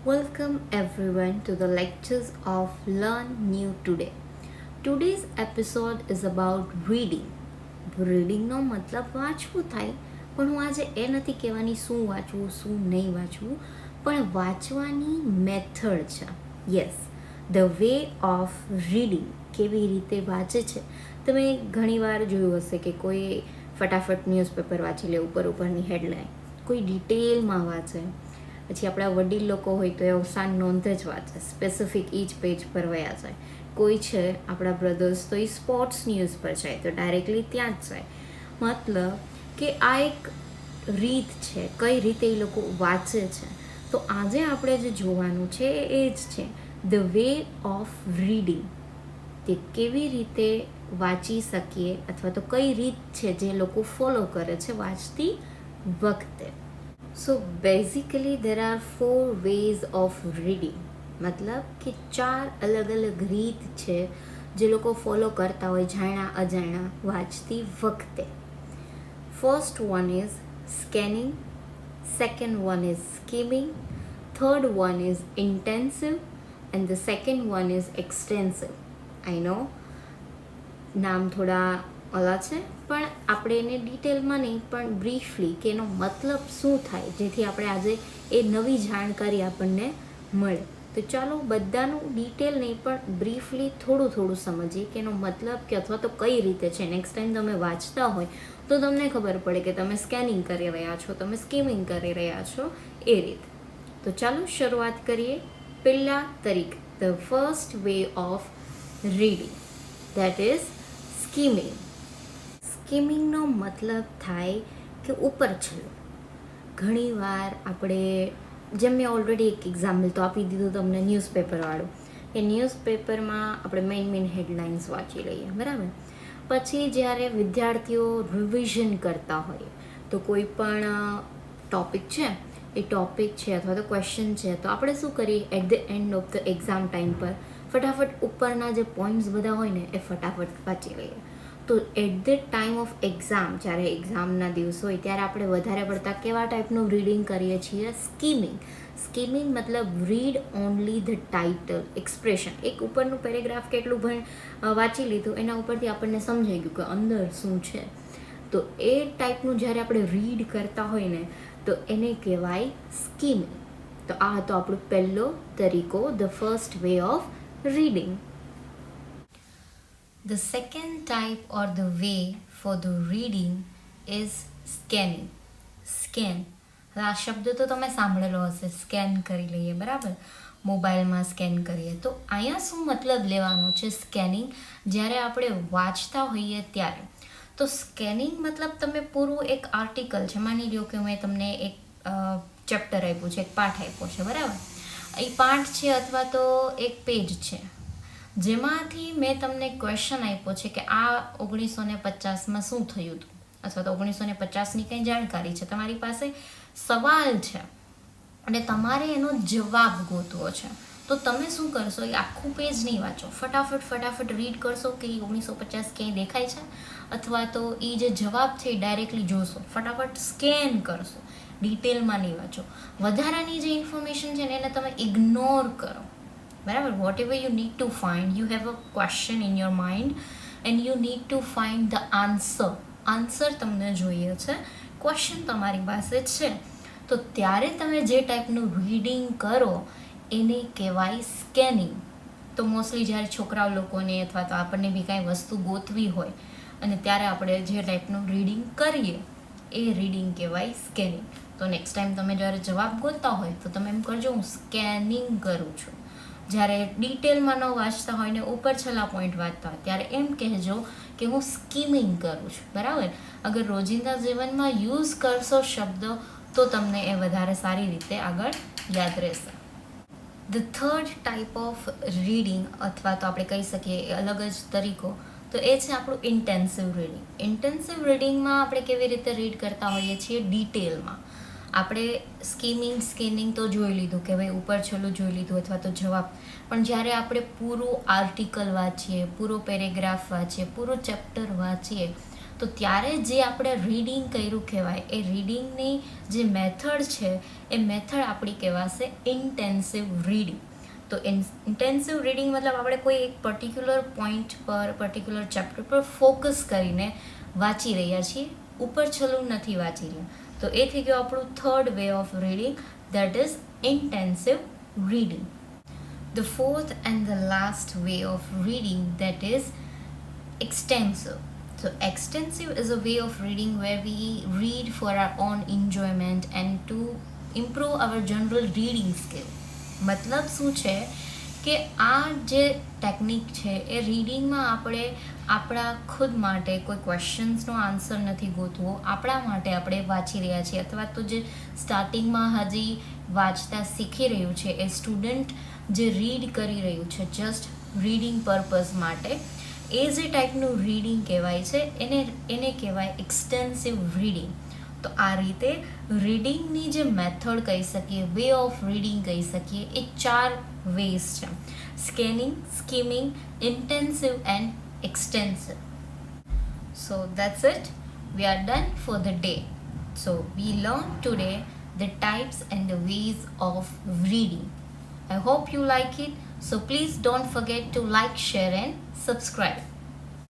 Welcome everyone to the lectures of Learn New Today. Today's episode is about reading. રીડિંગનો મતલબ વાંચવું થાય, પણ હું આજે એ નથી કહેવાની શું વાંચવું શું નહીં વાંચવું, પણ વાંચવાની મેથડ છે. Yes, the way of reading, કેવી રીતે વાંચે છે. તમે ઘણીવાર જોયું હશે કે કોઈ ફટાફટ ન્યૂઝપેપર વાંચી લે, ઉપરની હેડલાઇન, કોઈ ડિટેલમાં વાંચે. પછી આપણા વડીલ લોકો હોય તો એ અવસાન નોંધ જ વાંચે, સ્પેસિફિક ઈ જ પેજ પર વયા જાય. કોઈ છે આપણા બ્રધર્સ તો એ સ્પોર્ટ્સ ન્યૂઝ પર જાય તો ડાયરેક્ટલી ત્યાં જ જાય. મતલબ કે આ એક રીત છે, કઈ રીતે એ લોકો વાંચે છે. તો આજે આપણે જે જોવાનું છે એ જ છે ધ વે ઓફ રીડિંગ, કે કેવી રીતે વાંચી શકીએ અથવા તો કઈ રીત છે જે લોકો ફોલો કરે છે વાંચતી વખતે. So basically there are 4 ways of reading. મતલબ કે 4 અલગ અલગ રીત છે જે લોકો ફોલો કરતા હોય જાણ્યા અજાણ્યા વાંચતી વખતે. First one is scanning, second one is skimming, third one is intensive and the second one is extensive. આઈ નો નામ થોડા ઓલા છે, પણ આપણે એને ડિટેલમાં નહીં પણ બ્રીફલી કે એનો મતલબ શું થાય, જેથી આપણે આજે એ નવી જાણકારી આપણને મળે. તો ચાલો બધાનું ડિટેલ નહીં પણ બ્રીફલી થોડું સમજીએ કે એનો મતલબ કે અથવા તો કઈ રીતે છે. નેક્સ્ટ ટાઈમ તમે વાંચતા હોય તો તમને ખબર પડે કે તમે સ્કેનિંગ કરી રહ્યા છો, તમે સ્કીમિંગ કરી રહ્યા છો, એ રીતે. તો ચાલો શરૂઆત કરીએ. પહેલા તરીકે the first way of reading, that is skimming. સ્કીમિંગનો મતલબ થાય કે ઉપર છલ્લું. ઘણીવાર આપણે, જેમ મેં ઓલરેડી એક એક્ઝામ્પલ તો આપી દીધું તમને ન્યૂઝપેપરવાળું, કે ન્યૂઝપેપરમાં આપણે મેઇન હેડલાઇન્સ વાંચી લઈએ, બરાબર. પછી જ્યારે વિદ્યાર્થીઓ રિવિઝન કરતા હોય તો કોઈ પણ ટૉપિક છે, એ ટૉપિક છે અથવા તો ક્વેશ્ચન છે, તો આપણે શું કરીએ, at the end of the exam time પર ફટાફટ ઉપરના જે પોઈન્ટ્સ બધા હોય ને એ ફટાફટ વાંચી લઈએ. તો at the time of exam, જ્યારે એક્ઝામના દિવસ હોય ત્યારે આપણે વધારે પડતા કેવા ટાઈપનું રીડિંગ કરીએ છીએ, સ્કીમિંગ. સ્કીમિંગ મતલબ read only the title, expression. એક ઉપરનું પેરેગ્રાફ કેટલું વાંચી લીધું, એના ઉપરથી આપણને સમજાઈ ગયું કે અંદર શું છે. તો એ ટાઈપનું જ્યારે આપણે રીડ કરતા હોય ને તો એને કહેવાય સ્કીમિંગ. તો આ હતો આપણો પહેલો તરીકો, the first way of reading. The second type or the way for the reading is scanning. Scan. આ શબ્દ તો તમે સાંભળેલો હશે, સ્કેન કરી લઈએ, બરાબર. મોબાઈલમાં સ્કેન કરીએ. તો અહીંયા શું મતલબ લેવાનો છે સ્કેનિંગ, જ્યારે આપણે વાંચતા હોઈએ ત્યારે. તો સ્કેનિંગ મતલબ તમે પૂરું એક આર્ટિકલ છે, માની લો કે મેં તમને એક ચેપ્ટર આપ્યું છે, એક પાઠ આપ્યો છે, બરાબર. એ પાઠ છે અથવા તો એક પેજ છે, જેમાંથી મેં તમને ક્વેશ્ચન આપ્યો છે કે આ 1950માં શું થયું હતું, અથવા તો 1950ની કંઈ જાણકારી છે, તમારી પાસે સવાલ છે અને તમારે એનો જવાબ ગોતવો છે. તો તમે શું કરશો, એ આખું પેજ નહીં વાંચો, ફટાફટ રીડ કરશો કે 1950 ક્યાંય દેખાય છે, અથવા તો એ જે જવાબ છે એ ડાયરેક્ટલી જોશો, ફટાફટ સ્કેન કરશો, ડિટેલમાં નહીં વાંચો. વધારાની જે ઇન્ફોર્મેશન છે ને એને તમે ઇગ્નોર કરો, બરાબર. Whatever you need to find, you have a question in your mind and you need to find the answer તમને જોઈએ છે, ક્વેશ્ચન તમારી પાસે છે. તો ત્યારે તમે જે ટાઈપનું રીડિંગ કરો એને કહેવાય સ્કેનિંગ. તો મોસ્ટલી જ્યારે છોકરાઓ લોકોને અથવા તો આપણને બી કાંઈ વસ્તુ ગોતવી હોય અને ત્યારે આપણે જે ટાઈપનું રીડિંગ કરીએ એ રીડિંગ કહેવાય સ્કેનિંગ. તો નેક્સ્ટ ટાઈમ તમે જ્યારે જવાબ ગોતતા હોય તો તમે એમ કરજો, હું સ્કેનિંગ કરું છું. જ્યારે ડિટેલમાં ન વાંચતા હોય ને ઉપર છેલ્લા પોઈન્ટ વાંચતા હોય ત્યારે એમ કહેજો કે હું સ્કીમિંગ કરું છું, બરાબર. અગર રોજિંદા જીવનમાં યુઝ કરશો શબ્દ તો તમને એ વધારે સારી રીતે આગળ યાદ રહેશે. The third type of reading, અથવા તો આપણે કહી શકીએ એ અલગ જ તરીકો, તો એ છે આપણું ઇન્ટેન્સિવ રીડિંગ. ઇન્ટેન્સિવ રીડિંગમાં આપણે કેવી રીતે રીડ કરતા હોઈએ છીએ, ડિટેલમાં. આપણે સ્કીનિંગ તો જોઈ લીધું કે ભાઈ ઉપર છેલ્લું જોઈ લીધું અથવા તો જવાબ, પણ જ્યારે આપણે પૂરું આર્ટિકલ વાંચીએ, પૂરો પેરેગ્રાફ વાંચીએ, પૂરું ચેપ્ટર વાંચીએ, તો ત્યારે જે આપણે રીડિંગ કર્યું કહેવાય, એ રીડિંગની જે મેથડ છે એ મેથડ આપણી કહેવાશે ઇન્ટેન્સિવ રીડિંગ. તો ઇન્ટેન્સિવ રીડિંગ મતલબ આપણે કોઈ એક પર્ટિક્યુલર પોઈન્ટ પર, પર્ટિક્યુલર ચેપ્ટર પર ફોકસ કરીને વાંચી રહ્યા છીએ, ઉપર છલું નથી વાંચી રહ્યા. તો એ થઈ ગયો આપણું third way of reading, that is intensive reading. The fourth and the last way of reading, that is extensive. So extensive is a way of reading where we read for our own enjoyment and to improve our general reading skill. મતલબ શું છે કે આ જે technique છે એ રીડિંગમાં આપણે આપણા ખુદ માટે કોઈ ક્વેશ્ચન્સનો આન્સર નથી ગોતવો, આપણા માટે આપણે વાંચી રહ્યા છીએ, અથવા તો જે સ્ટાર્ટિંગમાં હજી વાંચતા શીખી રહ્યું છે એ સ્ટુડન્ટ જે રીડ કરી રહ્યું છે જસ્ટ રીડિંગ પર્પઝ માટે, એ જે ટાઈપનું રીડિંગ કહેવાય છે એને કહેવાય એક્સટેન્સિવ રીડિંગ. તો આ રીતે રીડિંગની જે મેથડ કહી શકીએ, વે ઓફ રીડિંગ કહી શકીએ, એ 4 વેઝ છે: scanning, skimming, intensive and extensive. So that's it. We are done for the day. So we learned today the types and the ways of reading. I hope you like it. So please don't forget to like, share and subscribe.